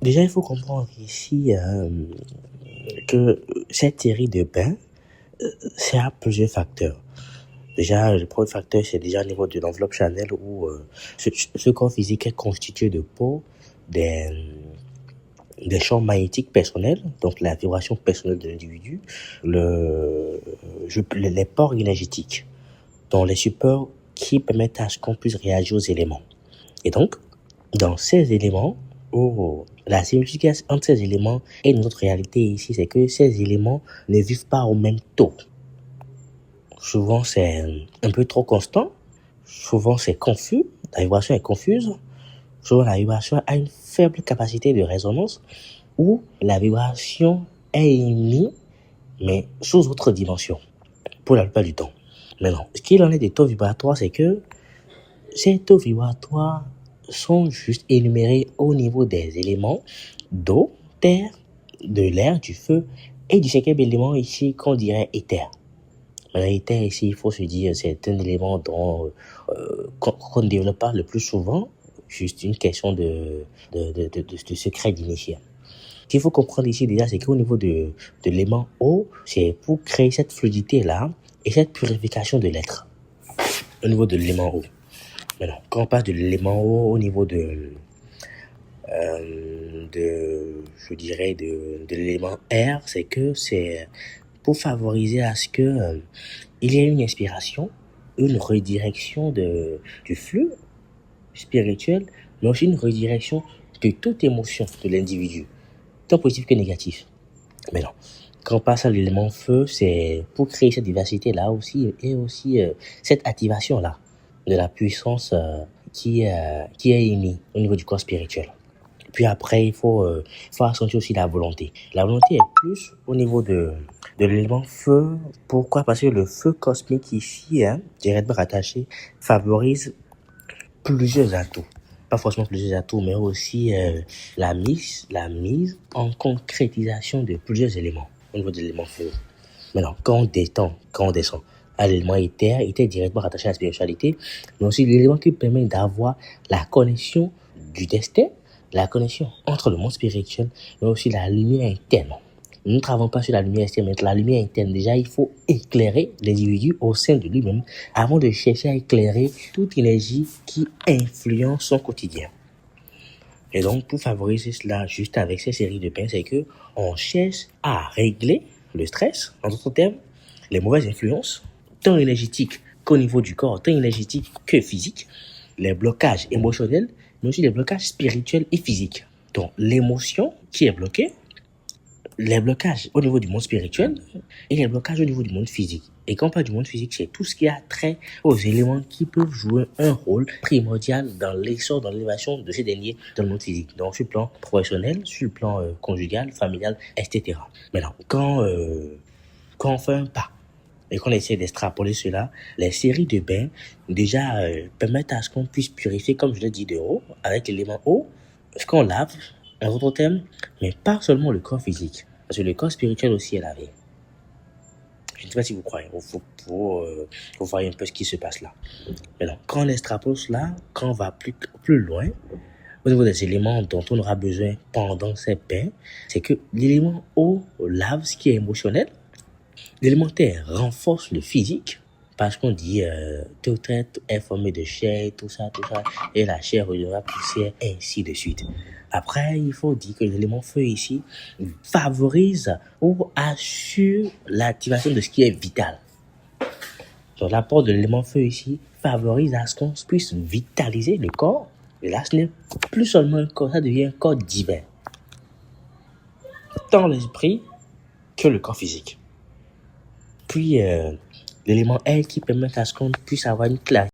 Déjà, il faut comprendre ici que cette série de bains, c'est à plusieurs facteurs. Déjà, le premier facteur, c'est déjà au niveau de l'enveloppe Chanel où ce corps physique est constitué de peau, des, des champs magnétiques personnels, donc la vibration personnelle de l'individu, les pores énergétiques, donc les supports qui permettent à ce qu'on puisse réagir aux éléments. Et donc, dans ces éléments, la signification entre ces éléments et notre réalité ici, c'est que ces éléments ne vivent pas au même taux. Souvent, c'est un peu trop constant. Souvent, c'est confus. La vibration est confuse. Souvent, la vibration a une faible capacité de résonance ou la vibration est émise, mais sous autre dimension, pour la plupart du temps. Maintenant, ce qu'il en est des taux vibratoires, c'est que ces taux vibratoires sont juste énumérés au niveau des éléments d'eau, terre, de l'air, du feu et du cinquième élément ici qu'on dirait éther. Maintenant, éther ici, il faut se dire, c'est un élément dont qu'on ne développe pas le plus souvent, juste une question de secret d'initié. Ce qu'il faut comprendre ici déjà, c'est qu'au niveau de l'élément eau, c'est pour créer cette fluidité-là et cette purification de l'être. Au niveau de l'élément eau. Maintenant, quand on parle de l'élément eau au niveau de l'élément air, c'est que c'est pour favoriser à ce que il y ait une inspiration, une redirection du flux spirituel, mais aussi une redirection de toute émotion de l'individu, tant positif que négatif. Maintenant, quand on passe à l'élément feu, c'est pour créer cette diversité-là aussi, et aussi cette activation-là de la puissance qui est émise au niveau du corps spirituel. Puis après, il faut accentuer aussi la volonté. La volonté est plus au niveau de l'élément feu. Pourquoi? Parce que le feu cosmique ici, directement rattaché, favorise plusieurs atouts. Pas forcément plusieurs atouts, mais aussi la mise en concrétisation de plusieurs éléments au niveau de l'élément feu. Maintenant, quand on descend à l'élément éther directement rattaché à la spiritualité, mais aussi l'élément qui permet d'avoir la connexion du destin, la connexion entre le monde spirituel, mais aussi la lumière interne. Nous ne travaillons pas sur la lumière externe, mais la lumière interne. Déjà, il faut éclairer l'individu au sein de lui-même avant de chercher à éclairer toute énergie qui influence son quotidien. Et donc, pour favoriser cela, juste avec ces séries de bains, c'est que on cherche à régler le stress, en d'autres termes, les mauvaises influences, tant énergétiques qu'au niveau du corps, tant énergétiques que physiques, les blocages émotionnels, mais aussi les blocages spirituels et physiques. Donc, l'émotion qui est bloquée, les blocages au niveau du monde spirituel et les blocages au niveau du monde physique. Et quand on parle du monde physique, c'est tout ce qui a trait aux éléments qui peuvent jouer un rôle primordial dans l'essor, dans l'élévation de ces derniers dans le monde physique. Donc, sur le plan professionnel, sur le plan conjugal, familial, etc. Maintenant, quand on fait un pas et qu'on essaie d'extrapoler cela, les séries de bains, déjà, permettent à ce qu'on puisse purifier, comme je l'ai dit, de eau, avec l'élément eau, ce qu'on lave, en d'autres termes, mais pas seulement le corps physique, parce que le corps spirituel aussi est lavé. Je ne sais pas si vous croyez, vous voyez un peu ce qui se passe là. Maintenant, quand on extrapole cela, quand on va plus loin, au niveau des éléments dont on aura besoin pendant ces bains, c'est que l'élément eau lave ce qui est émotionnel, l'élément terre renforce le physique, parce qu'on dit tout est formé de chair, tout ça, et la chair redeviendra poussière, ainsi de suite. Après, il faut dire que l'élément feu ici favorise ou assure l'activation de ce qui est vital. Donc l'apport de l'élément feu ici favorise à ce qu'on puisse vitaliser le corps. Et là, ce n'est plus seulement un corps, ça devient un corps divin. Tant l'esprit que le corps physique. Puis l'élément air qui permet à ce qu'on puisse avoir une clarté